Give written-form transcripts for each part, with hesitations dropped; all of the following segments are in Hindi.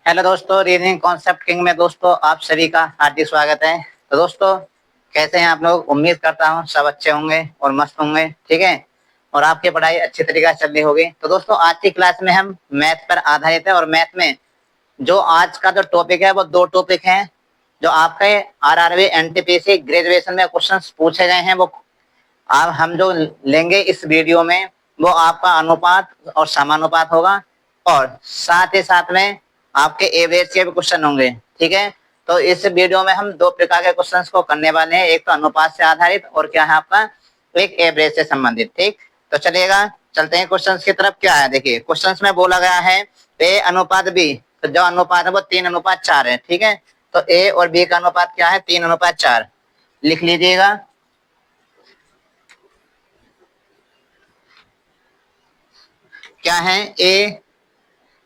हेलो दोस्तों, रीजनिंग कॉन्सेप्ट किंग में दोस्तों आप सभी का हार्दिक स्वागत है। तो दोस्तों कैसे हैं आप लोग? उम्मीद करता हूं सब अच्छे होंगे और मस्त होंगे, ठीक है। और आपकी पढ़ाई अच्छी तरीके से चल रही होगी। तो दोस्तों आज की क्लास में हम मैथ पर आधारित है और मैथ में जो आज का जो टॉपिक है वो दो टॉपिक हैं जो आपके आरआरबी एनटीपीसी ग्रेजुएशन में क्वेश्चन पूछे गए हैं। वो अब हम जो लेंगे इस वीडियो में वो आपका अनुपात और समानुपात होगा और साथ ही साथ में आपके एवरेज के भी क्वेश्चन होंगे, ठीक है। तो इस वीडियो में हम दो प्रकार के क्वेश्चंस को करने वाले हैं, एक तो अनुपात से आधारित और क्या है आपका एक एवरेज से संबंधित, ठीक। तो चलिएगा चलते हैं क्वेश्चंस की तरफ। क्या है देखिए, क्वेश्चंस में बोला गया है ए अनुपात बी, तो जो अनुपात है वो 3:4 है, ठीक है। तो ए और बी का अनुपात क्या है? 3:4 लिख लीजिएगा। क्या है? ए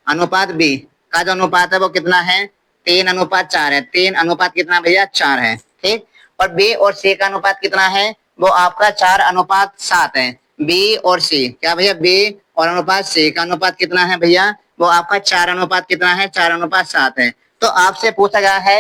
अनुपात बी का जो अनुपात है वो कितना है? 3:4 है। 3 अनुपात कितना भैया? 4 है, ठीक। और बी और सी का अनुपात कितना है? वो आपका 4:7 है। बी और सी क्या भैया? बी और अनुपात सी का अनुपात कितना है भैया? वो आपका 4 अनुपात कितना है? 4:7 है। तो आपसे पूछा गया है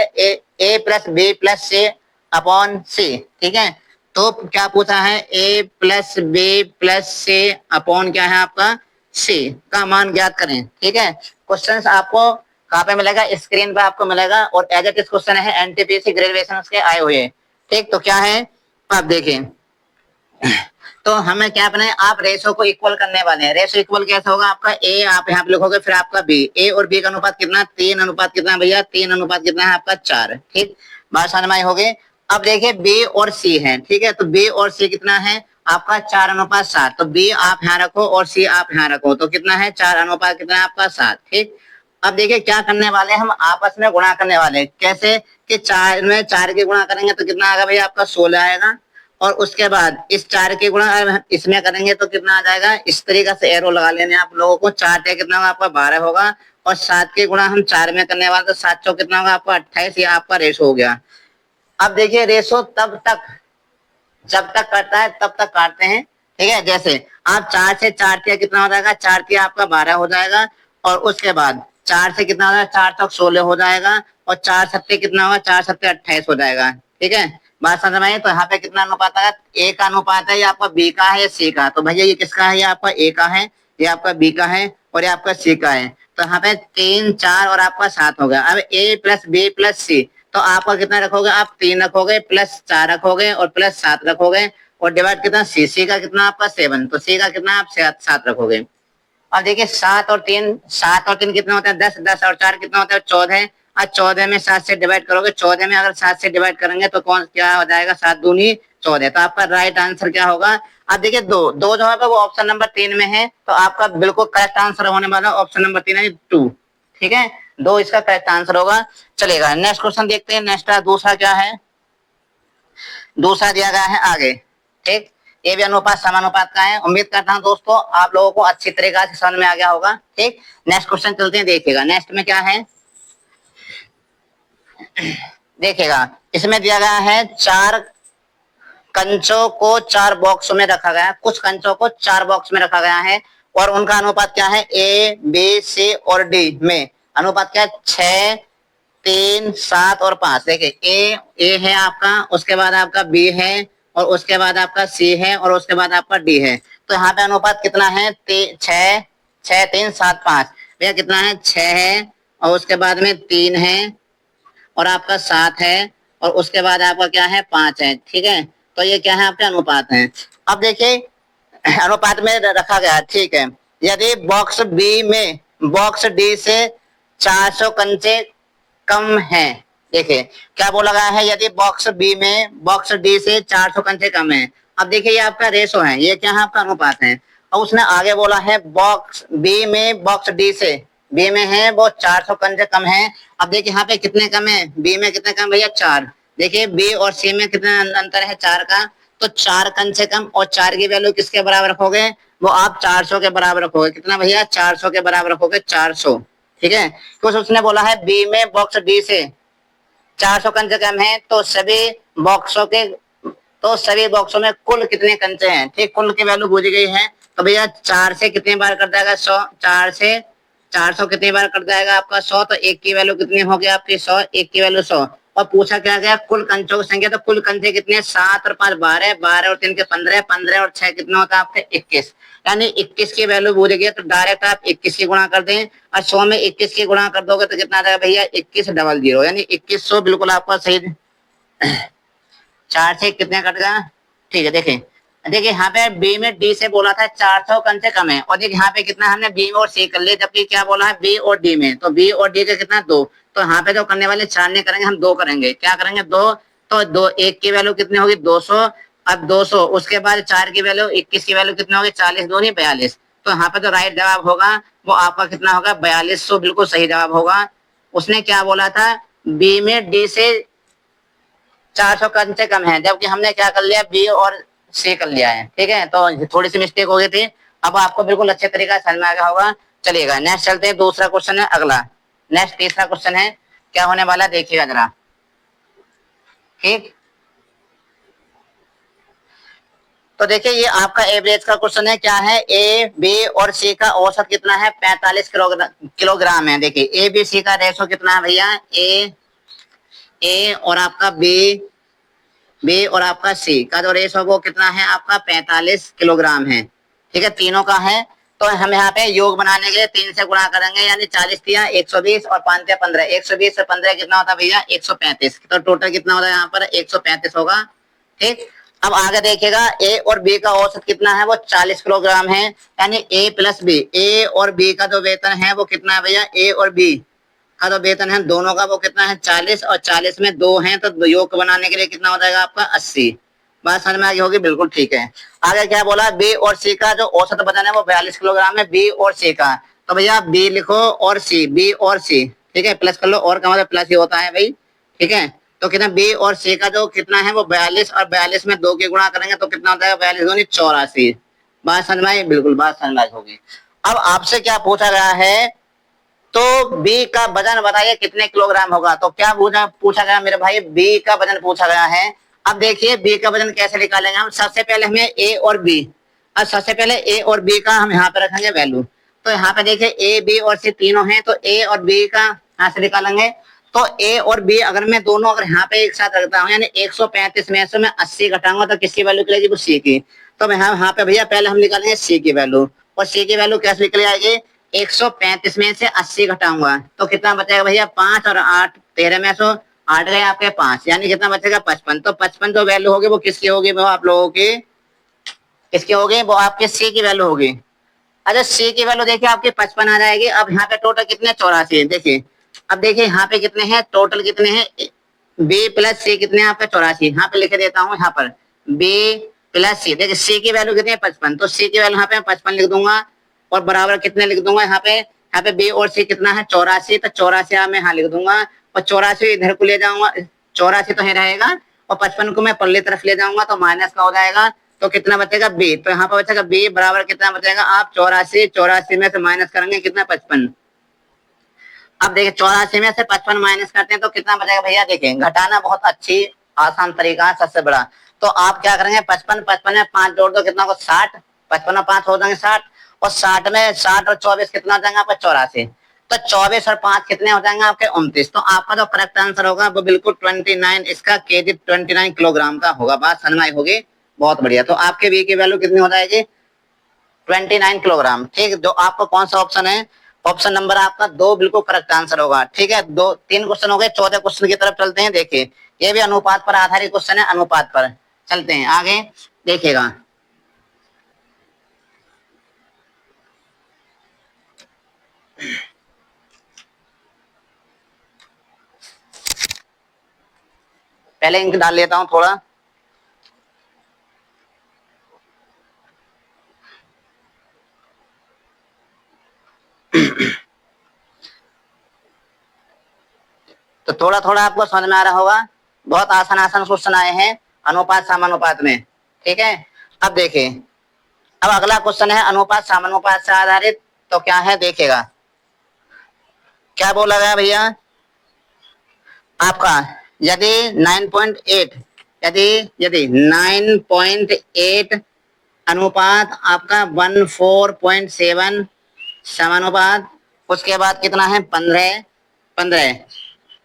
ए प्लस बी प्लस सी अपॉन सी, ठीक है। तो क्या पूछा है? ए प्लस बी प्लस सी अपॉन क्या है आपका? सी का मान ज्ञात करें, ठीक है। क्वेश्चन आपको कहाँ पे मिलेगा? स्क्रीन पे आपको मिलेगा और एज इट इज क्वेश्चन है एनटीपीसी ग्रेजुएशन के आए हुए, ठीक। तो क्या है आप देखें, तो हमें क्या अपने आप रेशो को इक्वल करने वाले हैं। रेशो इक्वल कैसे होगा? आपका ए आप यहाँ पे लिखोगे, फिर आपका बी। ए और बी का अनुपात कितना? 3 अनुपात कितना भैया? 3 अनुपात कितना है आपका? 4, ठीक। बात समझ में आई होगी। अब देखिए बी और सी है, ठीक है। तो बी और सी कितना है आपका? 4:7। तो बी आप यहाँ रखो और सी आप यहाँ रखो, तो कितना है? 4 अनुपात कितना है आपका? 7, ठीक। अब देखिए क्या करने वाले हम आपस में गुणा करने वाले। कैसे कि 4 में 4 के गुणा करेंगे तो कितना आएगा भैया? आपका 16 आएगा। और उसके बाद इस 4 के गुणा इसमें करेंगे तो कितना आ जाएगा? इस तरीके से एरो लगा लेने आप लोगों को। 4 टे कितना होगा आपका? 12 होगा। और 7 के गुणा हम 4 में करने वाले तो 7 चौक कितना होगा आपका? 28। ये आपका रेशो हो गया। अब देखिए रेशो तब तक जब तक करता है तब तक काटते हैं, ठीक है। जैसे आप 4 से 4 किया कितना हो जाएगा? 4 किया आपका 12 हो जाएगा। और उसके बाद 4 से कितना हो जाएगा? 4 चौक 16 हो जाएगा। और 4 सत्ते कितना होगा? 4 सत्ते 28 हो जाएगा, ठीक है। बात समझ में आई? तो यहाँ पे कितना अनुपात आएगा? ए का अनुपात है, ये आपका बी का है या सी का? तो भैया ये किसका है? ये आपका ए का है, ये आपका बी का है और ये आपका सी का है। तो यहाँ पे 3, 4 और आपका 7 हो गया। अब ए प्लस बी प्लस सी, तो आपका कितना रखोगे? आप 3 रखोगे, प्लस 4 रखोगे और प्लस 7 रखोगे और डिवाइड कितना? सी का कितना आपका? 7। तो सी का कितना आप? 7 रखोगे। अब देखिए 7 और 3 कितना होता है? 10। 10 और 4 कितना होता है? 14। आज 14 में 7 से डिवाइड करोगे, 14 में अगर 7 से डिवाइड करेंगे तो कौन क्या हो जाएगा? 7 दूनी 14। तो आपका राइट आंसर क्या होगा? अब देखिए दो दो जो है वो ऑप्शन नंबर 3 में है, तो आपका बिल्कुल करेक्ट आंसर होने वाला ऑप्शन नंबर 3 है 2, ठीक है। 2 इसका करेक्ट आंसर होगा। चलेगा नेक्स्ट क्वेश्चन देखते हैं। नेक्स्ट दूसरा क्या है? दूसरा दिया गया है आगे, ठीक। ये भी अनुपात समानुपात का है। उम्मीद करता हूँ दोस्तों आप लोगों को अच्छी तरीके से समझ में आ गया होगा, ठीक। नेक्स्ट क्वेश्चन चलते हैं, देखिएगा नेक्स्ट में क्या है। देखिएगा इसमें दिया गया है 4 कंचों को 4 बॉक्स में रखा गया है। कुछ कंचों को 4 बॉक्स में रखा गया है और उनका अनुपात क्या है? ए बी सी और डी में अनुपात क्या है? 6, 3, 7 और 5। देखिए ए है आपका, उसके बाद आपका बी है और उसके बाद आपका सी है और उसके बाद आपका डी है। तो यहाँ पे अनुपात कितना है? 6, 6, 3, 7, 5। भैया कितना है? 6 है और उसके बाद में 3 है और आपका 7 है और उसके बाद आपका क्या है? 5 है, ठीक है। तो ये क्या है? आपके अनुपात है। अब देखिए अनुपात में रखा गया, ठीक है। यदि बॉक्स बी में बॉक्स डी से 400 कंचे कम है। देखिए क्या बोला गया है? यदि बॉक्स बी में बॉक्स डी से 400 कंचे कम है। अब देखिए ये आपका रेशो है, ये क्या है? आपका अनुपात है। और उसने आगे बोला है बॉक्स बी में बॉक्स डी से, बी में है वो 400 कंचे कम है। अब देखिए यहाँ पे कितने कम है? बी में कितने कम भैया? 4। देखिए बी और सी में कितना अंतर है? 4 का। तो 4 कंचे कम और 4 की वैल्यू किसके बराबर रखोगे? वो आप 400 के बराबर रखोगे। कितना भैया? 400 के बराबर रखोगे, 400, ठीक है। कुछ उसने बोला है बी में बॉक्स डी से 400 कंचे कम है तो सभी बॉक्सों में कुल कितने कंचे हैं, ठीक। कुल की वैल्यू पूछी गई है। तो भैया 4 से कितने बार कर जाएगा? 100। 4 से 400 कितनी बार कट जाएगा आपका 100, तो एक की वैल्यू कितनी होगी आपकी 100, एक की वैल्यू 100। और पूछा क्या गया कुल कंचों की संख्या, तो कुल कंचे कितने 7 और 5 12, 12 और 3 के 15, 15 और 6 कितना होता है आपके 21, यानी 21 की वैल्यू भूल गया तो डायरेक्ट आप 21 की गुणा कर दें, और 100 में 21 की गुणा कर दोगे तो कितना आ जाएगा भैया 2100, यानी 2100 बिल्कुल आपका सही। 4 से कितने कट गया, ठीक है। देखिए देखिए यहाँ पे बी में डी से बोला था 400 कम से कम है, और देखिए यहाँ पे कितना हमने बी में और सी कर लिया, जबकि क्या बोला है बी और डी में, तो बी और डी का कितना 2, तो यहाँ पे जो करने वाले 4 नहीं करेंगे हम 2 करेंगे, क्या करेंगे 2, तो 2 एक की वैल्यू कितनी होगी 200, अब 200 उसके बाद 4 की वैल्यू 21 की वैल्यू कितनी होगी 40, 2 नहीं 42, तो यहाँ पे जो राइट जवाब होगा वो आपका कितना होगा 4200, बिल्कुल सही जवाब होगा। उसने क्या बोला था बी में डी से 400 कम से कम है, जबकि हमने क्या कर लिया बी और सी कर लिया है, ठीक है, तो थोड़ी सी मिस्टेक हो गई थी। अब आपको बिल्कुल अच्छे तरीके से समझ में आ गया होगा। चलिएगा नेक्स्ट चलते हैं, दूसरा क्वेश्चन है अगला, नेक्स्ट तीसरा क्वेश्चन है, क्या होने वाला देखिएगा जरा, ठीक। तो देखिए ये आपका एवरेज का क्वेश्चन है, क्या है ए बी और सी का औसत कितना है 45 किलोग्राम है। देखिए ए बी सी का रेशो कितना है भैया, ए और आपका बी और आपका सी का जो रेशो वो कितना है आपका 45 किलोग्राम है, ठीक है, तीनों का है। तो हम यहाँ पे योग बनाने के लिए 3 से गुणा करेंगे, यानी 40 दिया 120 और 5 दिया 15, 120 से 15 कितना होता है भैया 135, तो टोटल कितना होता है यहाँ पर 135 होगा, ठीक। अब आगे देखिएगा ए और बी का औसत कितना है वो 40 किलोग्राम है, यानी ए प्लस बी, ए और बी का जो वेतन है वो कितना है भैया, ए और बी का जो वेतन है दोनों का वो कितना है 40, और 40 में 2 हैं तो योग बनाने के लिए कितना हो जाएगा आपका 80। बात समझ में आ गई होगी, बिल्कुल ठीक है। आगे क्या बोला बी और सी का जो औसत वजन है वो 42 किलोग्राम है, बी और सी का, तो भैया बी लिखो और सी, बी और सी, ठीक है, प्लस कर लो, और का मतलब प्लस ही होता है भाई, ठीक है। तो कितना बी और सी का जो कितना है वो 42, और 42 में 2 की गुणा करेंगे तो कितना हो जाएगा 42 दूनी 84। बात समझ में आई, बिल्कुल बात समझ में आई होगी। अब आपसे क्या पूछा गया है, तो बी का वजन बताइए कितने किलोग्राम होगा, तो क्या पूछा गया मेरे भाई बी का वजन पूछा गया है। अब देखिए बी का वजन कैसे निकालेंगे हम, सबसे पहले हमें ए और बी, अब सबसे पहले ए और बी का हम यहाँ पे रखेंगे वैल्यू, तो यहाँ पे देखिए ए बी और सी तीनों हैं, तो ए और बी का यहाँ से निकालेंगे, तो ए और बी अगर मैं दोनों अगर यहाँ पे एक साथ रखता हूँ, यानी 135 में से मैं 80 घटाऊंगा तो किसकी वैल्यू निकलेगी वो सी की, तो यहाँ पे भैया पहले हम निकालेंगे सी की वैल्यू, और सी की वैल्यू कैसे निकल आएगी 135 में से 80 घटाऊंगा तो कितना बचेगा भैया 5 और 8 13 में से 8 गए आपके 5, यानी कितना बचेगा 55, तो 55 जो वैल्यू होगी वो किसकी होगी, वो आप लोगों की किसकी होगी, वो आपके सी की वैल्यू होगी। अच्छा सी की वैल्यू देखिए आपके 55 आ जाएगी। अब यहाँ पे टोटल कितने 84 है, देखिए अब देखिए यहाँ पे कितने हैं टोटल, कितने हैं बी प्लस सी कितने हैं आपके 84, यहाँ पे लिख देता हूँ, यहाँ पर बी प्लस सी, देखिए सी की वैल्यू कितनी है 55, तो सी की वैल्यू यहाँ पे 55 लिख दूंगा, और बराबर कितने लिख दूंगा यहाँ पे बी और सी कितना है 84, तो 84 मैं यहाँ लिख दूंगा, और 84 इधर को ले जाऊंगा, 84 तो है रहेगा, और 55 को मैं पल्ले तरफ ले जाऊंगा तो माइनस का हो जाएगा, तो कितना बचेगा बी, तो यहाँ पर बचेगा बी बराबर कितना बचेगा आप 84, 84 में से माइनस करेंगे कितना 55। अब देखिए 84 में से 55 माइनस करते हैं तो कितना बचेगा भैया, देखिए घटाना बहुत अच्छी आसान तरीका है सबसे बड़ा, तो आप क्या करेंगे 55 55 में 5 जोड़ दो कितना हो 60, 55 और 5 हो जाएंगे 60, और 60 में 60 और 24 कितना हो जाएगा आपका 84, तो 24 और 5 कितने हो जाएंगे आपके 29, तो आपका जो करेक्ट आंसर होगा वो बिल्कुल 29, इसका केजी 29 किलोग्राम का होगा। बात समझ में आई होगी, बहुत बढ़िया। तो आपके बी की वैल्यू कितनी हो जाएगी 29 किलोग्राम, ठीक। जो आपका कौन सा ऑप्शन है, ऑप्शन नंबर आपका 2 बिल्कुल करेक्ट आंसर होगा, ठीक है। 3 क्वेश्चन हो गए, चौथे क्वेश्चन की तरफ चलते हैं। देखिए ये भी अनुपात पर आधारित क्वेश्चन है, अनुपात पर चलते हैं आगे देखिएगा। पहले इंक डाल लेता हूं थोड़ा। तो थोड़ा थोड़ा आपको समझ में आ रहा होगा, बहुत आसान आसान क्वेश्चन आए हैं अनुपात समानुपात में, ठीक है। अब देखिए अब अगला क्वेश्चन है अनुपात समानुपात से आधारित, तो क्या है देखिएगा, क्या बोला गया भैया आपका, यदि 9.8 यदि यदि 9.8 अनुपात आपका 14.7 समानुपात उसके बाद कितना है 15 15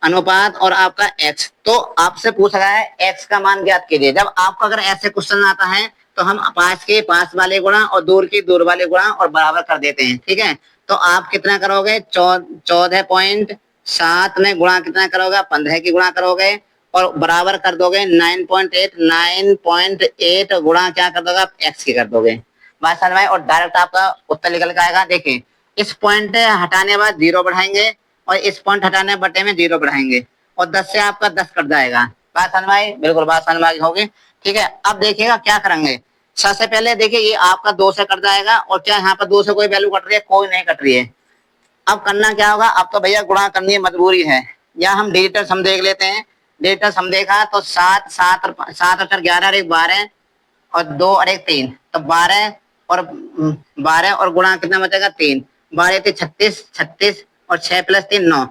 अनुपात और आपका x। तो आपसे पूछ रहा है x का मान ज्ञात कीजिए। जब आपको अगर ऐसे क्वेश्चन आता है तो हम पास के पास वाले गुणा और दूर के दूर वाले गुणा और बराबर कर देते हैं, ठीक है। तो आप कितना करोगे 14.7 में गुणा कितना करोगे 15 की गुणा करोगे और बराबर कर दोगे 9.8 9.8 गुणा क्या कर दोगे आप x की कर दोगे। बात समझ में, और डायरेक्ट आपका उत्तर निकल के आएगा। देखिए इस पॉइंट हटाने बाद 0 बढ़ाएंगे और इस पॉइंट हटाने बटे में 0 बढ़ाएंगे और 10 से आपका 10 कट जाएगा। बात समझ में आई? बिल्कुल बात समझ में आई होगी, ठीक है। अब देखिएगा क्या करेंगे। सबसे पहले देखिए ये आपका 2 से कट जाएगा और क्या यहाँ पर 2 से कोई वैल्यू कट रही है? कोई नहीं कट रही है। अब करना क्या होगा, अब तो भैया गुणा करनी है मजबूरी है, या हम डिजिटल सम देख लेते हैं। डिजिटल सम देखा तो 7 7 7 और 11 और 1 12 और 2 और 1 3, तो 12 और गुणा कितना बचेगा 3, 12 3 36 36 और 6 + 3 9,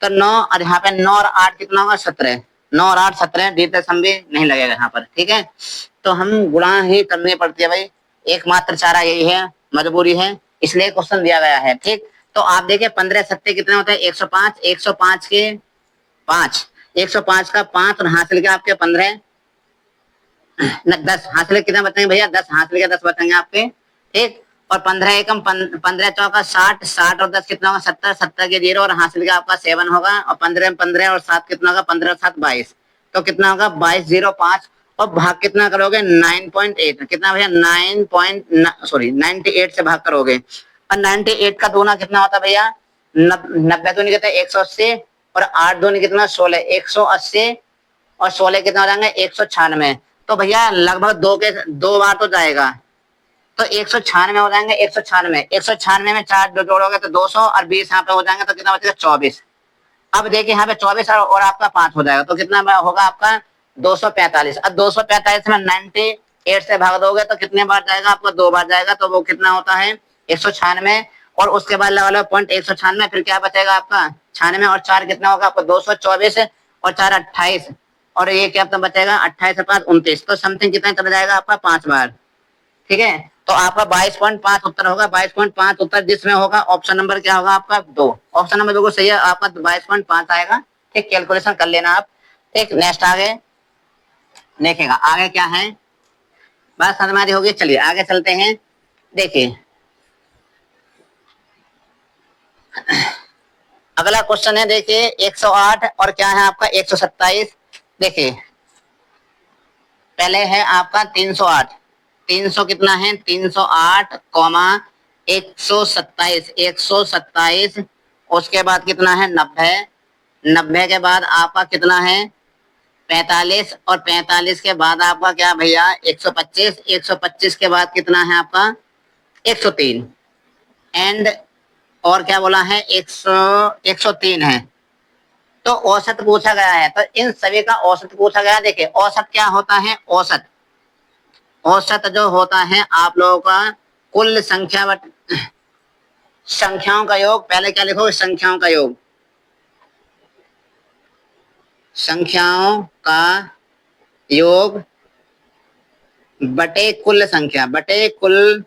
तो 9 और यहाँ पे 9 और 8 कितना होगा 17, 9 और 8 17, डिजिटल सम भी नहीं लगेगा यहाँ पर, ठीक है। तो हम गुणा ही करनी पड़ती है भाई, एकमात्र चारा यही है, मजबूरी है, इसलिए क्वेश्चन दिया गया है, ठीक। तो आप देखिए 15 सत्ते कितने होते हैं 105, 105 के 5, 105 का 5 और हासिल के आपके 15 10 हासिल कितना बचेंगे भैया 10 हासिल के 10 बचेंगे आपके, ठीक। और 15 एकम 15 चौका 60, 60 और 10 कितना होगा 70, 70 के 0 और हासिल का आपका 7 होगा और 15 15 और 7 कितना होगा 15 और 7 22, तो कितना होगा 2205 और भाग कितना करोगे 9.8, कितना भैया 98 से भाग करोगे और 98 का दूना कितना होता है भैया 90 दूनी कितना 180 और 8 दूनी कितना 16, 180 और 16 कितना हो जाएंगे 196। तो भैया लगभग दो बार तो जाएगा, तो 196 हो जाएंगे, 196 में 4 जो जोड़ोगे तो 200 और 20 यहाँ पे हो जाएंगे तो कितना बचेगा 24। अब देखिए यहाँ पे 24 और आपका 5 हो जाएगा तो कितना होगा आपका 245। अब 245 में 98 से भाग दोगे तो कितने बार जाएगा आपका 2 बार जाएगा, तो वो कितना होता है 196 और उसके बाद लगा लो पॉइंट 196, फिर क्या बचेगा आपका 96 और 4 कितना होगा आपका 224 और 4 28 और ये क्या बचेगा 28 और 5 29, तो समथिंग कितना चला जाएगा आपका 5 बार, ठीक है। तो आपका 22.5 उत्तर होगा, 22.5 उत्तर जिसमें होगा ऑप्शन नंबर क्या होगा आपका 2, ऑप्शन नंबर 2 को सही है आपका 22.5 आएगा, ठीक। कैलकुलेशन कर लेना आप, ठीक। नेक्स्ट आगे देखेगा, आगे क्या है बात समझ में होगी। चलिए आगे चलते हैं। देखिए अगला क्वेश्चन है, देखिए 108 और क्या है आपका 127। देखिए पहले है आपका 308, 300 कितना है 308 कॉमा 127, 127 उसके बाद कितना है 90, 90 के बाद आपका कितना है 45 और 45 के बाद आपका क्या भैया 125, 125 के बाद कितना है आपका 103 एंड और क्या बोला है 103 है। तो औसत पूछा गया है, तो इन सभी का औसत पूछा गया है। देखिए औसत क्या होता है, औसत औसत जो होता है आप लोगों का कुल संख्या संख्याओं का योग, पहले क्या लिखोगे संख्याओं का योग, संख्याओं का योग बटे कुल संख्या, बटे कुल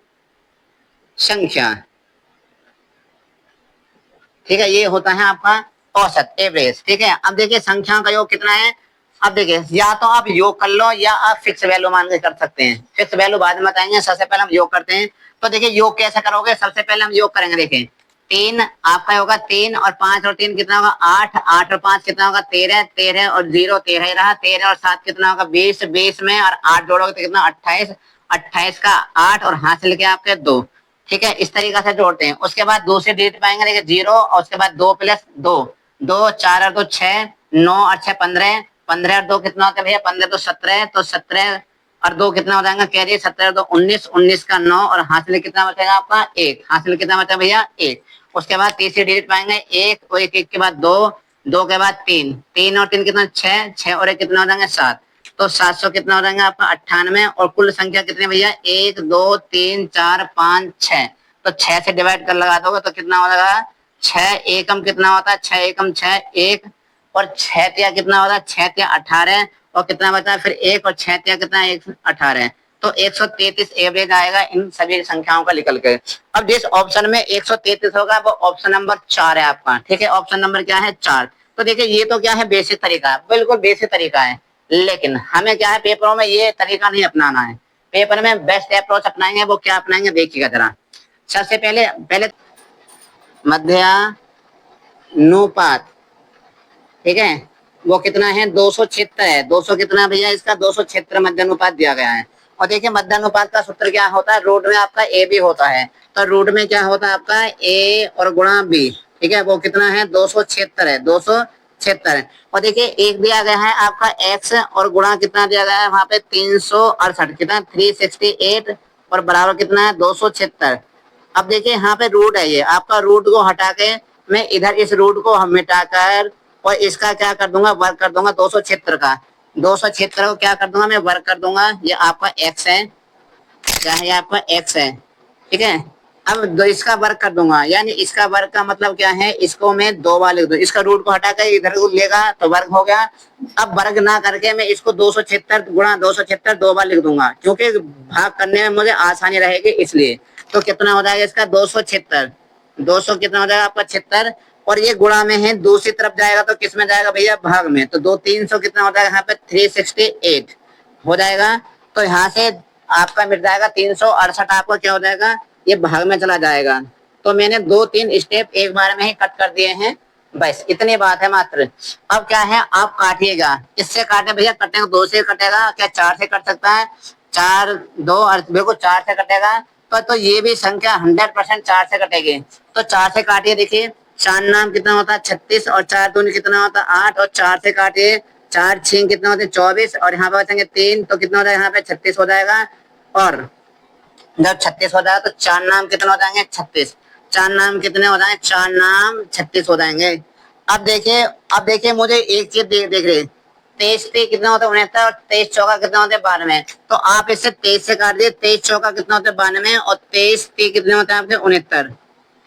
संख्या, ठीक है। ये होता है आपका औसत एवरेज, ठीक है। अब देखिए संख्याओं का योग कितना है, अब देखिए या तो आप योग कर लो या आप फिक्स वैल्यू मान के कर सकते हैं, फिक्स वैल्यू बाद में बताएंगे, सबसे पहले हम योग करते हैं। तो देखिए योग कैसे करोगे, सबसे पहले हम योग करेंगे। देखिए 3 आपका होगा 3 और 5 और 3 कितना होगा 8, 8 और 5 कितना होगा 13, 13 और 0 13 ही रहा, 13 और 7 कितना होगा 20, 20 में और 8 जोड़ोगे तो कितना 28, 28 का 8 और हासिल के आपके 2, ठीक है। इस तरीके से जोड़ते हैं। उसके बाद दूसरे डिजिट पाएंगे, देखिए 0 और उसके बाद 2 + 2, 2 4 और 2 6, 9 और 6 15, 15 और 2 कितना होता है भैया 15 तो 17, तो 17 और 2 कितना हो जाएगा कैरी 17 और 2 19, 19 का 9 और हासिल कितना बचेगा आपका 1, हासिल कितना बचा भैया 1। उसके बाद तीसरी डिजिट पाएंगे 1 और 1 के बाद 2, 2 के बाद 3, 3 और 3 कितना 6, 6 और 1 कितना हो जाएंगे 7, तो 700 कितना हो जाएगा आपका 98 और कुल संख्या कितनी भैया 1 2 3 4 5 6, तो 6 से डिवाइड कर लगा दोगे तो कितना हो जाएगा 6 एकम कितना होता है 6 एकम 6 1 और 6 तिया कितना होता है 6 तिया 18 और कितना बचा फिर 1 और 6 तिया कितना 1 18, तो 133 एवरेज आएगा इन सभी संख्याओं का निकल के। अब जिस ऑप्शन में 133 होगा वो ऑप्शन नंबर 4 है आपका, ठीक है, ऑप्शन नंबर क्या है 4। तो देखिए ये तो क्या है बेसिक तरीका है, बिल्कुल बेसिक तरीका है, लेकिन हमें क्या है पेपरों में ये तरीका नहीं अपनाना है, पेपर में बेस्ट अप्रोच अपनाएंगे। वो क्या अपनाएंगे देखिएगा जरा। सबसे पहले पहले मध्यानुपात, ठीक है, वो कितना है 276 है, 200 कितना भैया इसका 276 मध्यानुपात दिया गया है। और देखिए मध्यानुपात का सूत्र क्या होता है, रूट में आपका ए बी होता है, तो रूट में क्या होता है आपका ए और गुणा बी, ठीक है, वो कितना है 276 है, 276। और देखिए एक दिया गया है आपका एक्स और गुणा कितना दिया गया है वहां पे 368, कितना 368 और बराबर कितना है 276। अब देखिए यहाँ पे रूट है, ये आपका रूट को हटा के मैं इधर इस रूट को हम मिटाकर और इसका क्या कर दूंगा वर्ग कर दूंगा 276 का, 276 को क्या कर दूंगा मैं वर्ग कर दूंगा, ये आपका एक्स है, क्या है ये आपका एक्स है, ठीक है। अब दो इसका वर्ग कर दूंगा, यानी इसका वर्ग का मतलब क्या है, इसको मैं 2 बार लिख दूं, इसका रूट को हटाकर इधर को लेगा तो वर्ग हो गया। अब वर्ग ना करके मैं इसको 276 गुणा 276 2 बार लिख दूंगा, क्योंकि भाग करने में मुझे आसानी रहेगी इसलिए। तो कितना हो जाएगा इसका 276, 200 कितना हो जाएगा आपका 76, और ये गुणा में है दूसरी तरफ जाएगा तो किस में जाएगा भैया भाग में, तो 300 कितना हो जाएगा यहाँ पे 368 हो जाएगा। तो यहाँ से आपका मिट जाएगा 368, आपका क्या हो जाएगा ये भाग में चला जाएगा। तो मैंने 2-3 स्टेप एक बार में ही कट कर दिए हैं, बस इतनी बात है मात्र। अब क्या है आप काटिएगा, इससे काटे भैया, कटेगा 2 से कटेगा क्या 4 से कट सकता है, 4 2 बिल्कुल 4 से कटेगा। तो ये भी संख्या 100% 4 से कटेगी, तो 4 से काटिए। देखिए 4 नाम कितना होता है 36 और 4 दूनी कितना होता है 8, और 4 से काटिए 4 6 कितना होते हैं 24, और यहाँ पे बचेंगे 3, तो कितना हो जाएगा यहाँ पे 36 हो जाएगा। और जब 36 हो जाएगा तो 4 नाम कितने हो जाएंगे 36, 4 नाम कितने हो जाएंगे 4 नाम 36 हो जाएंगे। अब देखिए मुझे एक चीज देख रहे, 23 कितना होता है 69, और 23 चौका कितना होते हैं 92, तो आप इससे 23 से काट दिए, 23 चौका कितना होता है 92, और 23 कितने होते हैं आपके 69,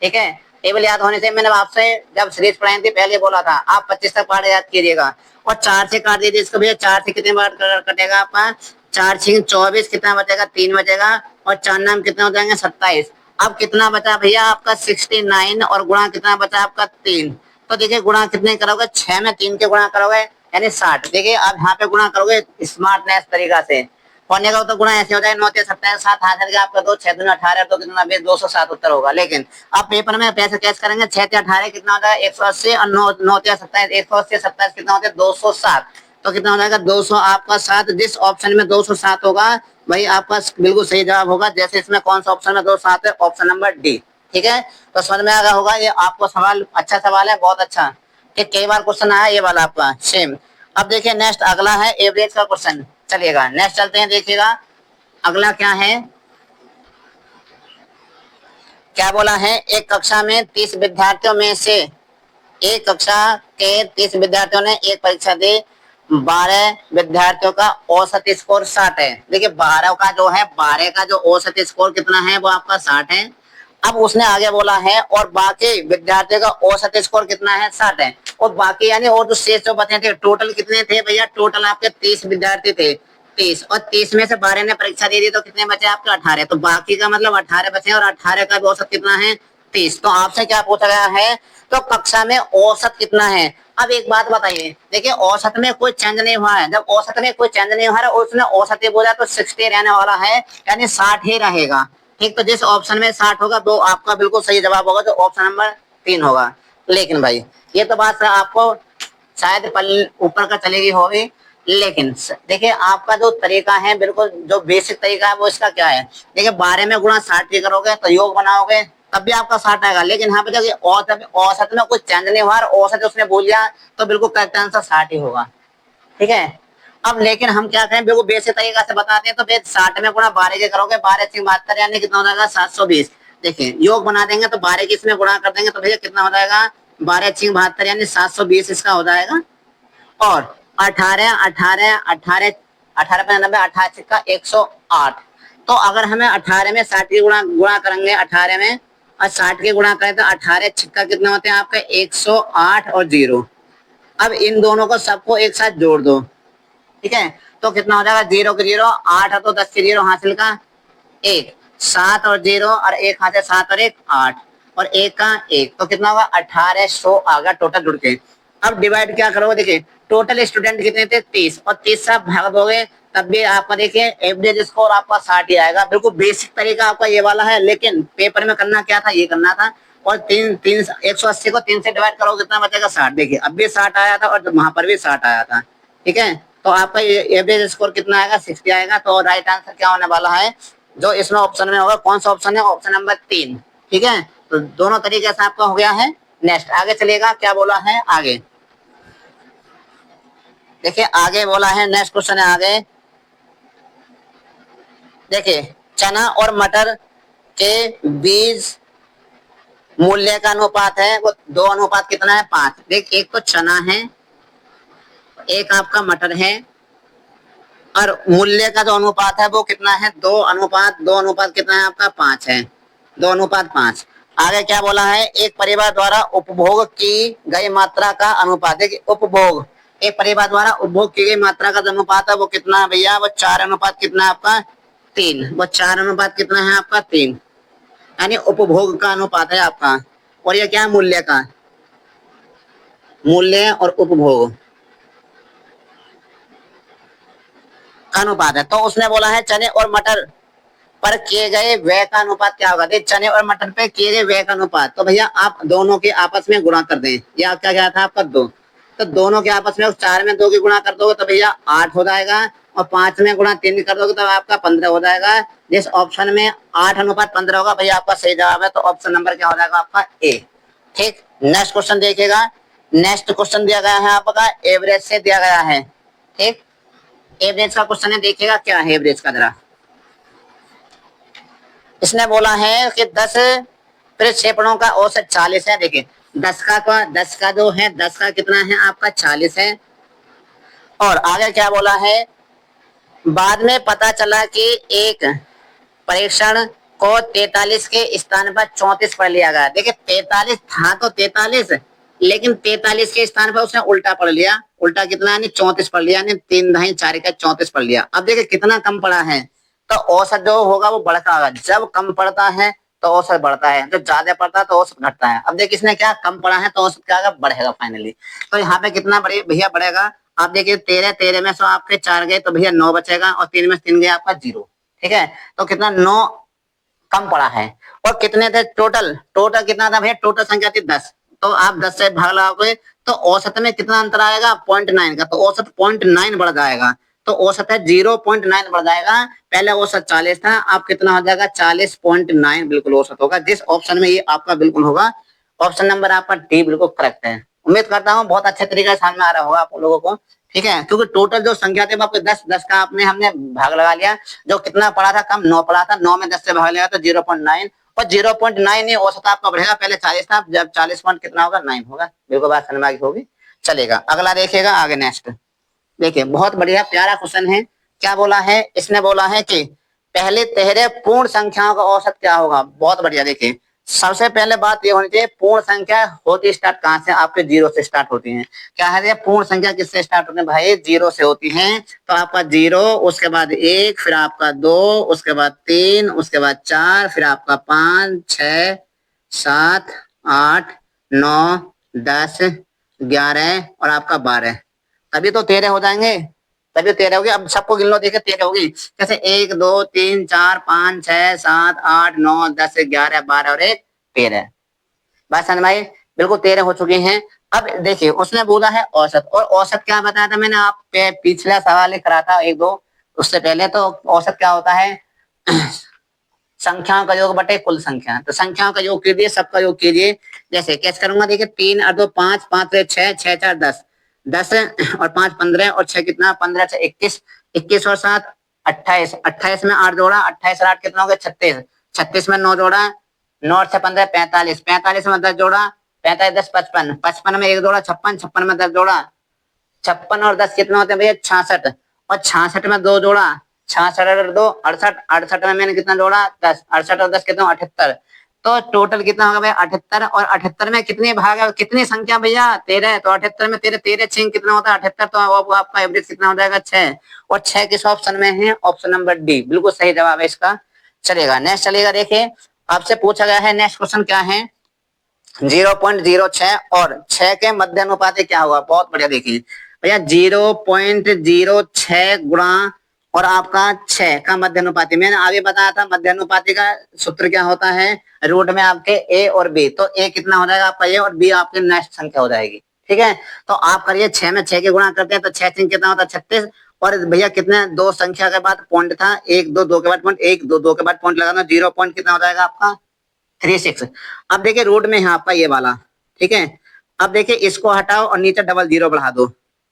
ठीक है। टेबल याद होने से मैंने आपसे जब सीरीज पढ़ाई थी पहले बोला था आप 25 तक पाठ याद कीजिएगा। और 4 से काट दीजिए इसको भैया, 4 से कितने बार कटेगा आपका 4 6 24, कितना बचेगा 3 बचेगा, और 4 नाम कितना हो जाएंगे 27। अब कितना बचा भैया आपका 69, और गुणा कितना बचा आपका 3। तो देखिए गुणा कितने करोगे 6 में 3 के गुणा करोगे यानी 60। देखिए अब यहाँ पे गुणा करोगे स्मार्टनेस तरीका से, होने का तो गुणा ऐसे हो जाएगा 9 27 7 हाथ करके आपका 2 6 दूनी 18, तो कितना 207 उत्तर होगा। लेकिन अब पेपर में पैसे कैसे करेंगे, 6 18 कितना होता है 180, और 9 9 27 180 27 कितना होता है 207, तो कितना हो जाएगा 200 आपका 7। जिस ऑप्शन में 207 होगा वही आपका बिल्कुल सही जवाब होगा। जैसे इसमें कौन सा ऑप्शन है 207 है, ऑप्शन नंबर डी, ठीक है। तो समझ में आ गया होगा, ये आपको सवाल अच्छा सवाल है, बहुत अच्छा, ठीक। कई बार क्वेश्चन आया ये वाला आपका सेम। अब देखिए नेक्स्ट अगला है एवरेज का क्वेश्चन, चलिएगा नेक्स्ट चलते हैं। देखिएगा अगला क्या है, क्या बोला है, एक कक्षा में 30 विद्यार्थियों में से, एक कक्षा के 30 विद्यार्थियों ने एक परीक्षा दी, 12 विद्यार्थियों का औसत स्कोर 60 है। देखिए 12 का जो है 12 का जो औसत स्कोर कितना है वो आपका 60 है। अब उसने आगे बोला है और बाकी विद्यार्थियों का औसत स्कोर कितना है 60 है, और बाकी यानी और जो शेष जो बचे थे, टोटल कितने थे भैया, टोटल आपके 30 विद्यार्थी थे, 30, और 30 में से 12 ने परीक्षा दे दी तो कितने बचे आपके 18, तो बाकी का मतलब 18 बचे, और 18 का भी औसत कितना है 30। तो आपसे क्या पूछा गया है, तो कक्षा में औसत कितना है। अब एक बात बताइए, देखिए औसत में कोई चेंज नहीं हुआ है, जब औसत में कोई चेंज नहीं हुआ है उसने औसत ही बोला तो 60 रहने वाला है, यानी 60 ही रहेगा, ठीक। तो जिस ऑप्शन में 60 होगा वो आपका बिल्कुल सही जवाब होगा, जो ऑप्शन नंबर 3 होगा। लेकिन भाई ये तो बात आपको शायद ऊपर का चलेगी होगी, लेकिन देखिए आपका जो तरीका है बिल्कुल जो बेसिक तरीका है वो इसका क्या है, देखिए 12 में गुणा 60 भी करोगे तो योग बनाओगे तब भी आपका 60 आएगा। लेकिन यहाँ पे देखिए औसत में कुछ चेंज नहीं हुआ, औसत उसने बोल दिया तो बिल्कुल करेक्ट आंसर 60 ही होगा, ठीक है। अब लेकिन हम क्या करें, बिल्कुल बेसिक तरीका से बताते हैं। तो फिर 60 में गुणा 12 के करोगे, 12 से 72 यानी कितना हो जाएगा 720। देखिए योग बना देंगे तो 12 के इसमें गुणा कर देंगे तो भैया कितना हो जाएगा 12 6 72 यानी 720 इसका हो जाएगा। और 18 18 18 18 95 18 का 108। तो अगर हमें 18 में 60 के गुणा करेंगे 18 में और 60 के गुणा करें तो 18 छिक्का कितना होते हैं आपका 108 और 0। अब इन दोनों को सबको एक साथ जोड़ दो, ठीक है। तो कितना हो जाएगा, 0 के 0 8 है, तो 10 के 0 हासिल का 1, 7 और 0 और 1 हासिल 7 और 1 8 और 1 का 1, तो कितना होगा 1800 आ गया टोटल जुड़ के। अब डिवाइड क्या करोगे, देखिए टोटल स्टूडेंट कितने थे 30 और 30 से आप भाग दोगे तब भी आपका देखिए एवरेज स्कोर आपका 60 ही आएगा। बिल्कुल बेसिक तरीका आपका ये वाला है, लेकिन पेपर में करना क्या था, ये करना था। और तीन तीन 180 को 3 से डिवाइड करोगे कितना बचेगा 60। देखिए अब भी 60 आया था और वहां पर भी 60 आया था, ठीक है। तो आपका एवरेज स्कोर कितना आएगा 60 आएगा। तो राइट आंसर क्या होने वाला है, जो इसमें ऑप्शन में होगा, कौन सा ऑप्शन है, ऑप्शन नंबर 3, ठीक है। तो दोनों तरीके से आपका हो गया है। नेक्स्ट आगे चलेगा, क्या बोला है आगे, देखिए आगे बोला है, नेक्स्ट क्वेश्चन है आगे। देखिए चना और मटर के बीज मूल्य का अनुपात है वो 2 अनुपात कितना है 5। देख एक तो चना है, एक आपका मटर है, और मूल्य का जो अनुपात है वो कितना है 2 अनुपात 2 अनुपात कितना है आपका 5 है, 2 अनुपात 5। आगे क्या बोला है, एक परिवार द्वारा उपभोग की गई मात्रा का अनुपात। देखिए उपभोग, एक परिवार द्वारा उपभोग की गई मात्रा का जो अनुपात है वो कितना है भैया, वो 4 अनुपात कितना है आपका 3, वो 4 अनुपात कितना है आपका 3, यानी उपभोग का अनुपात है आपका। और ये क्या है, मूल्य का, मूल्य और उपभोग का अनुपात है। तो उसने बोला है चने और मटर पर किए गए व्यय का अनुपात क्या होगा। देख चने और मटर पे किए गए व्यय का अनुपात, तो भैया आप दोनों के आपस में गुणा कर दें। ये आपका क्या था आपका 2, तो दोनों के आपस में 4 में 2 की गुणा कर दोगे तो भैया 8 हो जाएगा, और 5 में गुणा 3 कर दोगे तो आपका 15 हो जाएगा। जिस ऑप्शन में 8 अनुपात 15 होगा भैया आपका सही जवाब है। तो ऑप्शन नंबर क्या हो जाएगा आपका ए, ठीक। नेक्स्ट क्वेश्चन देखिएगा, नेक्स्ट क्वेश्चन दिया गया है आपका एवरेज से दिया गया है, ठीक। एवरेज का क्वेश्चन है, देखिएगा क्या है एवरेज का जरा। इसने बोला है कि 10 प्रक्षेपणों का औसत 40 है। देखिए 10 का जो है 10 का कितना है आपका 40 है। और आगे क्या बोला है, बाद में पता चला कि एक परीक्षण को 43 के स्थान पर 34 पढ़ लिया गया। देखिए 43 था तो 43, लेकिन 43 के स्थान पर उसने उल्टा पढ़ लिया। उल्टा कितना यानी 34 पढ़ लिया, यानी 3 दही 4 का 34 पढ़ लिया। अब देखिए कितना कम पड़ा है, तो औसत जो होगा वो बढ़ता होगा। जब कम पड़ता है तो औसत बढ़ता है, जब ज्यादा पड़ता है तो औसत घटता है। अब देखिए इसने क्या कम पड़ा है तो औसत क्या होगा, बढ़ेगा फाइनली। तो यहाँ पे कितना बढ़े भैया बढ़ेगा, आप देखिए 13 में से आपके 4 गए तो भैया 9 बचेगा, और 3 में 3 गए आपका 0, ठीक है। तो कितना 9 कम पड़ा है। और कितने थे टोटल, टोटल कितना था भैया, टोटल संख्या थी 10, तो आप 10 से भाग लगाओगे तो औसत में कितना अंतर आएगा 0.9 का, तो औसत 0.9 बढ़ जाएगा। तो औसत है 0.9 बढ़ जाएगा। पहले औसत 40 था, अब कितना हो जाएगा 40.9 बिल्कुल औसत होगा। जिस ऑप्शन में ये आपका बिल्कुल होगा, ऑप्शन नंबर आपका डी बिल्कुल करेक्ट है। उम्मीद करता हूँ बहुत अच्छे तरीके से समझ में आ रहा होगा आप लोगों को, ठीक है। क्योंकि टोटल जो संख्या थी आपको 10 का आपने हमने भाग लगा लिया। जो कितना पड़ा था कम 9 पड़ा था, 9 में 10 से भाग लिया तो 0.9, और 0.9 ही औसत आपका बढ़ेगा। पहले 40 था, जब 40 पॉइंट कितना होगा 9 होगा। बिल्कुल बात समझ में आ गई होगी। चलेगा अगला देखिएगा आगे नेक्स्ट। देखिए बहुत बढ़िया प्यारा क्वेश्चन है। क्या बोला है, इसने बोला है कि पहले तिहरे पूर्ण संख्याओं का औसत क्या होगा। बहुत बढ़िया, देखिए सबसे पहले बात ये होनी चाहिए, पूर्ण संख्या होती स्टार्ट कहाँ से, आपके 0 से स्टार्ट होती है। क्या है, पूर्ण संख्या किससे स्टार्ट होती है भाई, 0 से होती है। तो आपका 0, उसके बाद 1, फिर आपका 2, उसके बाद 3, उसके बाद 4, फिर आपका 5, 6, 7, 8, 9, 10, 11 और आपका 12, तभी तो 13 हो जाएंगे, तभी 13 होगी। अब सबको गिन लो, देखिए 13 होगी जैसे 1, 2, 3, 4, 5, 6, 7, 8, 9, 10, 11, 12 और 1 13। बात समझ में आई, बिल्कुल 13 हो चुके हैं। अब देखिए उसने बोला है औसत, और औसत क्या बताया था मैंने, आप पिछला सवाल ही करा था 1 2 उससे पहले। तो औसत क्या होता है, संख्याओं का योग बटे कुल संख्या। तो संख्याओं का योग कीजिए, सबका योग कीजिए। जैसे कैसे करूंगा, देखिए 3 और 2 5, 5 से 6, 6 4 10, 10 और 5 15 और 6 कितना 15 से 21, 21 और 7 28, 28 में 8 जोड़ा, 28 और 8 कितना हो गया 36, 36 में 9 जोड़ा, 9 और 6 15 45, 45 में 10 जोड़ा, 45 10 55, 55 में 1 जोड़ा 56, 56 में 10 जोड़ा, 56 और 10 कितना होते हैं भैया 66, और 66 में 2 जोड़ा, 66 और 2 68, 68 में मैंने कितना जोड़ा 10, 68 और 10 कितना 78। तो टोटल कितना होगा भैया 78, और 78 में कितने भाग है, कितनी संख्या भैया 13, तो 78 में 13, 13 6 कितना होता है 78, तो आपका एवरेज कितना हो जाएगा 6, और 6 किस ऑप्शन में है, ऑप्शन नंबर डी बिल्कुल सही जवाब है इसका। चलेगा नेक्स्ट, चलेगा देखिए आपसे पूछा गया है नेक्स्ट क्वेश्चन क्या है, 0.06 और 6 के मध्य अनुपात क्या होगा, बहुत बढ़िया देखिए भैया 0.06 गुणा और आपका 6 का मध्य अनुपाती, मैंने आगे बताया था मध्य अनुपाती का सूत्र क्या होता है, रूट में आपके ए और बी, तो ए कितना हो जाएगा आपका ए और बी आपकी नेक्स्ट संख्या हो जाएगी, ठीक है। तो आप करिए 6 में 6 के गुणा करते हैं तो 6 3 कितना होता है 36, और भैया कितने दो संख्या के बाद पॉइंट था, 1 2 2 के बाद पॉइंट, 1 2 2 के बाद पॉइंट लगाना, 0 पॉइंट कितना हो जाएगा आपका 36। अब देखिए रूट में है आपका ये वाला, ठीक है। अब देखिए इसको हटाओ और नीचे डबल जीरो बढ़ा दो,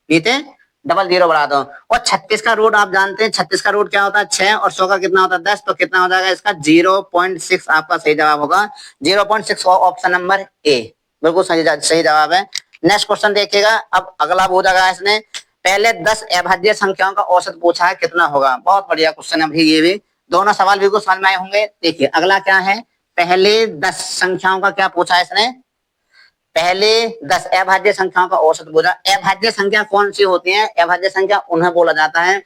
नीचे डबल जीरो बढ़ा दो, और 36 का रूट आप जानते हैं 36 का रूट क्या होता है 6, और 100 का कितना होता है 10, तो कितना हो जाएगा इसका 0.6 आपका सही जवाब होगा, 0.6 ऑप्शन नंबर ए बिल्कुल सही जवाब है। नेक्स्ट क्वेश्चन देखिएगा, अब अगला पूछा इसने पहले 10 अभाज्य संख्याओं का औसत पूछा है कितना होगा, बहुत बढ़िया क्वेश्चन है भाई, ये भी दोनों सवाल बिल्कुल समझ में आए होंगे। देखिए अगला क्या है, पहले 10 संख्याओं का क्या पूछा है इसने, पहले 10 अभाज्य संख्याओं का औसत पूछा। अभाज्य संख्या कौन सी होती है, अभाज्य संख्या उन्हें बोला जाता है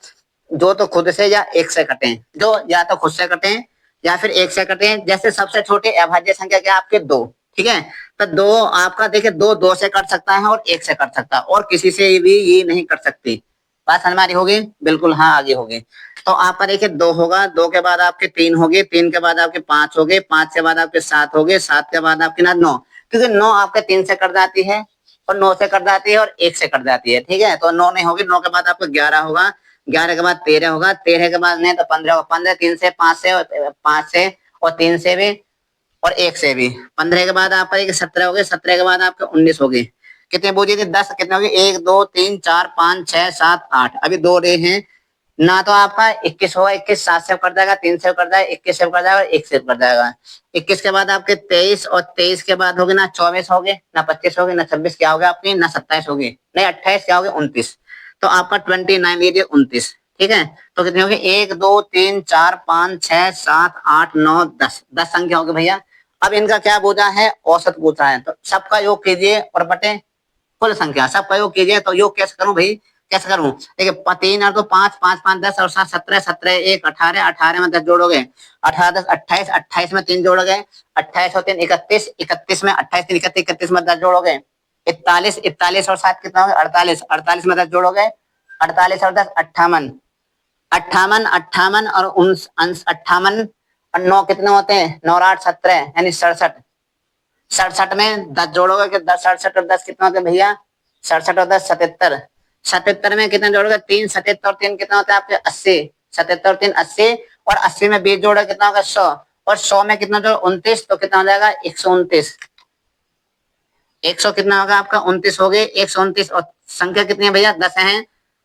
जो तो खुद से या एक से कटे, जो या तो खुद से कटे या फिर एक से कटे। जैसे सबसे छोटे अभाज्य संख्या क्या आपके 2, ठीक है, तो 2 आपका देखिए 2 2 से कट सकता है और 1 से कट सकता है, और किसी से भी ये नहीं कट सकती, बात हमारी होगी बिल्कुल, हाँ आगे होगी। तो आपका देखिए 2 होगा, 2 के बाद आपके 3 हो गए, 3 के बाद आपके 5 हो गए, 5 के बाद आपके 7 हो गए, 7 के बाद आपके ना 9, क्योंकि 9 आपके 3 से कट जाती है और 9 से कट जाती है और 1 से कट जाती है, ठीक है, तो 9 नहीं होगी, 9 के बाद आपको 11 होगा, 11 के बाद 13 होगा, 13 के बाद नहीं तो 15 होगा, 15 3 से 5 से और 5 से और 3 से भी और 1 से भी, 15 के बाद आपका 17 हो गए, 17 के बाद आपके 19 हो गए, कितने बूझे थे 10, कितने हो गए 1 2 3 4 5 6 7 8, अभी 2 रहे हैं ना, तो आपका 21 होगा, 21 7 से कर जाएगा, 3 से कर जाएगा, 21 से कर जाएगा और 1 से कर जाएगा, 21 के बाद आपके 23, और 23 के बाद हो गए ना 24 हो गए, ना 25 हो गए, ना 26 क्या हो गया आपकी, ना 27 हो गई, नहीं 28 क्या हो गया 29, तो आपका 29 लीजिए 29, ठीक है। तो कितने हो गए 1 2 3 4 5 6 7 8 9 10, 10 संख्या हो गई भैया। अब इनका क्या पूछा है, औसत पूछा है, तो सबका योग कीजिए और बटे कुल संख्या, सबका योग कीजिए, तो योग कैसे करूं भाई, कैसे करूं, देखिए 3 और 2 5 5 5 10 और 7 17 17 1 18, 18 में 10 जोड़ोगे, 18 10 28, 28 में 3 जोड़ोगे, 28 और 3 31, 31 में 28 3 31, 31 में 10 जोड़ोगे, 41, 41 और 7 कितना होगा 48, 48 में 10 जोड़ोगे, 48 और 10 58, 58 58 और 58 और 9 कितने होते हैं 9 8 17, यानी 67, 67 में 10 जोड़ोगे कि 10 67 और 10 कितना होते हैं भैया 67 और 10 77, 77 में कितने जोड़ोगे 3, 77 और 3 कितना होता है आपके 80, 77 और 3 80, और 80 में 20 जोड़ोगे कितना होगा 100, और 100 में कितना जोड़ 29, तो कितना हो जाएगा 129, 100 कितना होगा आपका 29 हो गए 129, और संख्या कितनी है भैया 10 है,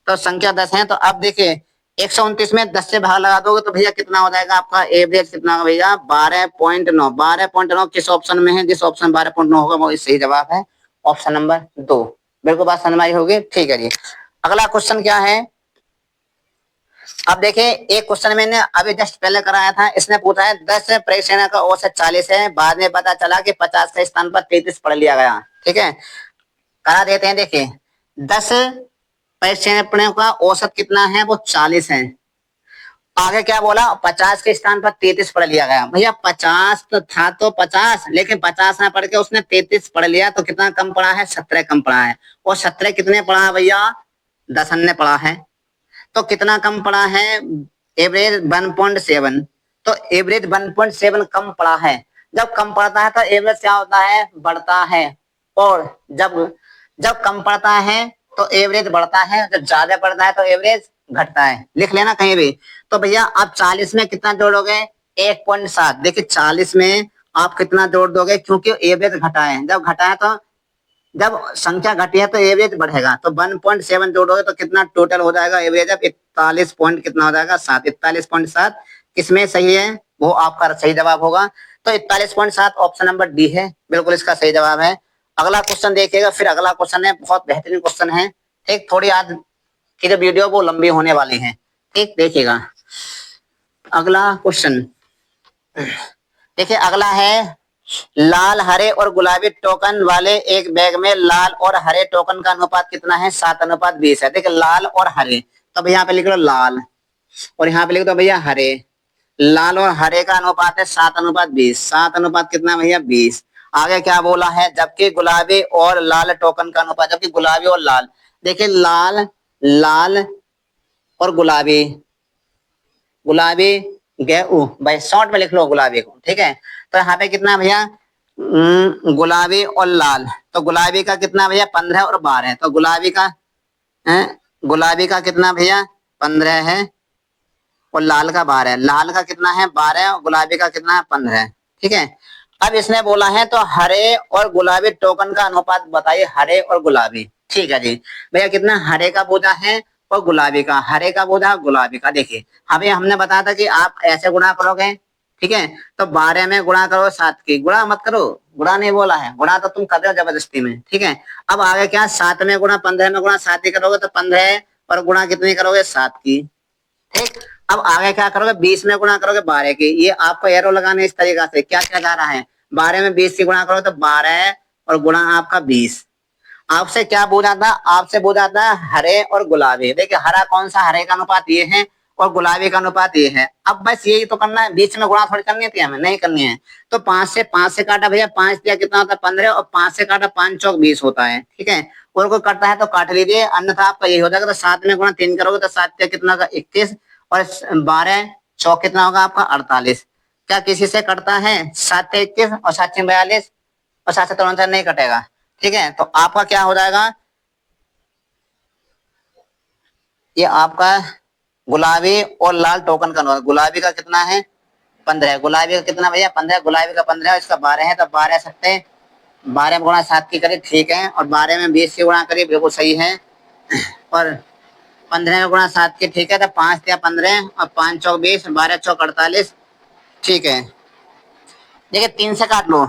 तो संख्या 10 है, तो अब देखिए 129 में 10 से भाग लगा दोगे तो भैया कितना हो जाएगा आपका एवरेज कितना होगा भैया 12.9, 12.9 किस ऑप्शन में है, जिस ऑप्शन 12.9 होगा वो सही जवाब है ऑप्शन नंबर 2, बिल्कुल बात समझ में आई होगी, ठीक है जी। अगला क्वेश्चन क्या है, अब देखिए एक क्वेश्चन मैंने अभी जस्ट पहले कराया था, इसने पूछा है 10 परीक्षण का औसत 40 है, बाद में पता चला कि 50 के स्थान पर 33 पढ़ लिया गया, ठीक है, करा देते हैं। देखिए 10 परीक्षण का औसत कितना है वो 40 है, आगे क्या बोला 50 के स्थान पर 33 पढ़ लिया गया, भैया 50 तो था तो 50, लेकिन 50 ना पढ़ के उसने 33 पढ़ लिया, तो कितना कम पढ़ा है 17 कम पढ़ा है, और 17 कितने पढ़ा है भैया 10 ने पढ़ा है, तो कितना कम पड़ा है एवरेज 1.7, तो एवरेज 1.7 कम पड़ा है, जब कम पड़ता है तो एवरेज क्या होता है बढ़ता है, और जब जब कम पड़ता है तो एवरेज बढ़ता है, जब ज्यादा पड़ता है तो एवरेज घटता है, लिख लेना कहीं भी। तो भैया आप 40 में कितना जोड़ोगे 1.7, देखिए 40 में आप कितना जोड़ दोगे, क्योंकि एवरेज घटा है, जब घटा है तो जब संख्या घटी है तो एवरेज बढ़ेगा, तो 1.7 जोड़ोगे तो कितना टोटल हो जाएगा एवरेज, अब 41 पॉइंट कितना हो जाएगा 7, 41.7 किसमें सही है वो आपका सही जवाब होगा, तो 41.7 ऑप्शन नंबर डी है बिल्कुल इसका सही जवाब है। अगला क्वेश्चन देखिएगा, फिर अगला क्वेश्चन है बहुत बेहतरीन क्वेश्चन है, ठीक, थोड़ी आज की जो वीडियो वो लंबी होने वाली है, ठीक, देखिएगा अगला क्वेश्चन। देखिए अगला है लाल हरे और गुलाबी टोकन वाले एक बैग में लाल और हरे टोकन का अनुपात कितना है? 7:20 है। देखिए लाल और हरे, तो भैया यहाँ पे लिख लो लाल और यहाँ पे लिख दो भैया हरे। लाल और हरे का अनुपात है 7:20। 7 अनुपात कितना भैया? 20। आगे क्या बोला है? जबकि गुलाबी और लाल टोकन का अनुपात, जबकि गुलाबी और लाल, देखिए लाल, लाल और गुलाबी, गुलाबी गेहूं, भाई शॉर्ट में लिख लो गुलाबी को, ठीक है। तो यहाँ पे कितना भैया? गुलाबी और लाल, तो गुलाबी का कितना भैया? 15 और 12, तो गुलाबी का है, गुलाबी का कितना भैया? 15 है और लाल का 12 है। लाल का कितना है? 12 और गुलाबी का कितना है? 15 है, ठीक है। अब इसने बोला है तो हरे और गुलाबी टोकन का अनुपात बताइए, हरे और गुलाबी, ठीक है जी। भैया कितना? हरे का बोझा है और गुलाबी का, हरे का बोझा गुलाबी का। देखिए अभी हमने बताया था कि आप ऐसे गुणा करोगे, ठीक है। तो 12 में गुणा करो 7 की, गुणा मत करो, गुणा नहीं बोला है, गुणा तो तुम कर रहे हो जबरदस्ती में, ठीक है। अब आगे क्या? 7 में गुणा, 15 में गुणा, 7 ही करोगे तो 15 और गुणा कितनी करोगे? 7 की, ठीक। अब आगे क्या करोगे? 20 में गुणा करोगे 12 की। ये आपको एरो लगाने इस तरीका से, क्या क्या जा रहा है? 12 में 20 की गुणा करो तो 12 और गुणा आपका 20। आपसे क्या पूछा था? आपसे पूछा था हरे और गुलाबी। देखिए हरा कौन सा? हरे का अनुपात ये है और गुलाबी का अनुपात ये है। अब बस यही तो करना है, बीच में गुणा थोड़ी करनी थी हमें, नहीं करनी है। तो 5 से काटा भैया, 5 दिया कितना होता है? 15 और 5 से काटा 5 चौक 20 होता है, ठीक है। और कोई करता है तो काट लीजिए, अन्यथा आपका यही हो जाएगा। तो 7 में गुणा 3 करोगे तो 7 दिया कितना होगा? 21 और 12 चौक कितना होगा आपका? 48। क्या किसी से कटता है? 7 से 21 और 7 से 42 और 7 से 53 नहीं कटेगा, ठीक है। तो आपका क्या हो जाएगा? ये आपका गुलाबी और लाल टोकन का अनुपात, गुलाबी का कितना है? 15। गुलाबी का कितना भैया? 15। गुलाबी का 15, इसका 12 है, तो 12 सकते 12 में गुणा 7 की करीब, ठीक है। और 12 में 20 की गुणा करीब, बिल्कुल सही है। और 15 में गुणा 7 की, ठीक है। तो 5 या 15 और 5 चौक 20, 12 चौक 48, ठीक है। देखिए 3 से काट लो,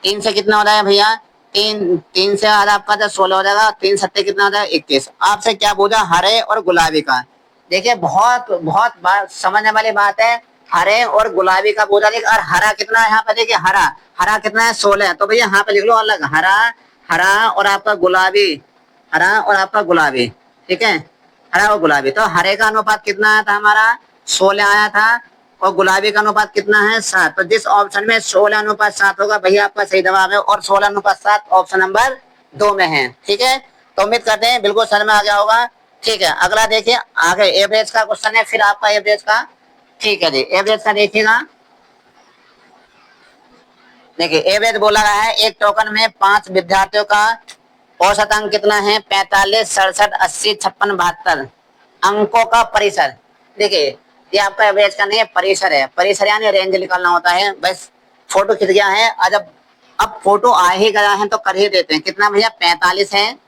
3 से कितना हो जाएगा भैया? 3 से आधा आपका तो 16 हो जाएगा, 3 सत्ते कितना हो जाएगा? 21। आपसे क्या पूछा? हरे और गुलाबी का। देखिए बहुत बहुत बात समझने वाली बात है। हरे और गुलाबी का पूछा, देखिए। और हरा कितना है यहाँ पे? देखिए हरा, हरा कितना है? 16। तो भैया यहाँ पे लिख लो अलग, हरा, हरा और आपका गुलाबी, हरा और आपका गुलाबी, ठीक है। हरा और गुलाबी, तो हरे का अनुपात कितना आया था हमारा? 16 आया था और गुलाबी का अनुपात कितना है? 7। तो जिस ऑप्शन में 16:7 होगा भैया आपका सही जवाब है, और 16:7 ऑप्शन नंबर 2 में है, ठीक है। तो उम्मीद करते हैं बिल्कुल समझ में आ गया होगा, ठीक है। अगला देखिए, आगे एवरेज का क्वेश्चन है, फिर आपका एवरेज का, ठीक है जी। एवरेज का देखिएगा, देखिए एवरेज बोला रहा है एक टोकन में 5 विद्यार्थियों का औसत अंक कितना है? 45, 67, 80, 56, 72 अंकों का परिसर। देखिए ये आपका एवरेज का नहीं है, परिसर है। परिसर यानी रेंज निकालना होता है। बस फोटो खिंच गया है, अब फोटो आ ही गया है तो कर ही देते हैं। कितना भैया? 45 है,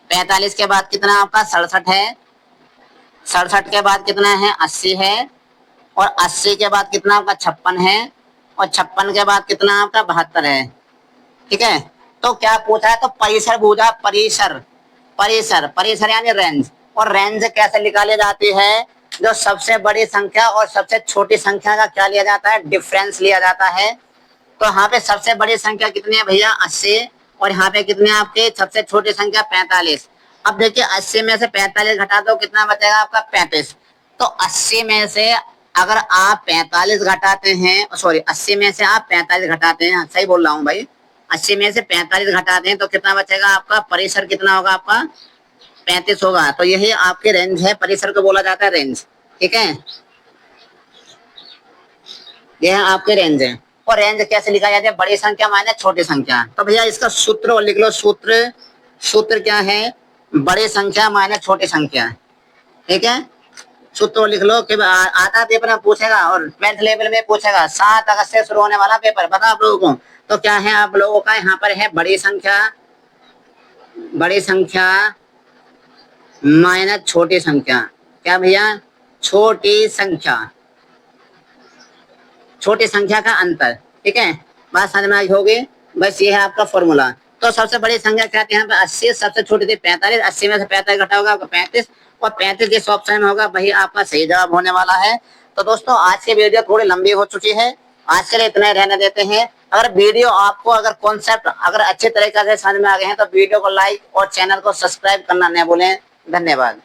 45 के बाद कितना आपका? 67 है, 67 के बाद कितना है? 80 है, और 80 के बाद कितना आपका? 56 है, और 56 के बाद कितना आपका? 72 है, ठीक है। तो क्या पूछा है? तो परिसर पूछा, परिसर, परिसर, परिसर यानी रेंज। और रेंज कैसे निकाली जाती है? जो सबसे बड़ी संख्या और सबसे छोटी संख्या का क्या लिया जाता है? डिफरेंस लिया जाता है। तो यहाँ पे सबसे बड़ी संख्या कितनी है भैया? 80, और यहाँ पे कितने आपके? सबसे छोटी संख्या 45। अब देखिए 80 में से 45 घटा दो, कितना बचेगा आपका? 35। तो 80 में से अगर आप 45 घटाते हैं, सॉरी 80 में से आप 45 घटाते हैं, सही बोल रहा हूँ भाई, 80 में से 45 घटाते हैं तो कितना बचेगा आपका? परिसर कितना होगा आपका? 35 होगा। तो यही आपकी रेंज है, परिसर को बोला जाता है रेंज, ठीक है। यह आपकी रेंज है। और रेंज कैसे लिखा जाता है? बड़ी संख्या माइनस छोटी संख्या। तो भैया इसका सूत्र लिख लो, सूत्र, सूत्र क्या है? बड़ी संख्या माइनस छोटी संख्या, ठीक है। सूत्र लिख लो कि आता पेपर में पूछेगा और 12th लेवल में पूछेगा। 7 अगस्त से शुरू होने वाला पेपर, बता आप लोगों को। तो क्या है आप लोगों का? यहाँ पर है बड़ी संख्या, बड़ी संख्या माइनस छोटी संख्या। क्या भैया? छोटी संख्या, छोटी संख्या का अंतर, ठीक है। बात समझ में आई होगी। बस ये है आपका फॉर्मूला। तो सबसे बड़ी संख्या क्या थी यहाँ पे? 80, सबसे छोटी थी 45। 80 में से 45 घटा होगा आपका 35, और 35 जिस ऑप्शन में होगा वही आपका सही जवाब होने वाला है। तो दोस्तों आज की वीडियो थोड़ी लंबी हो चुकी है, आज के लिए इतना ही रहने देते हैं। अगर वीडियो आपको अगर कॉन्सेप्ट अगर अच्छे तरीके से समझ में आ गए हैं तो वीडियो को लाइक और चैनल को सब्सक्राइब करना न भूलें। धन्यवाद।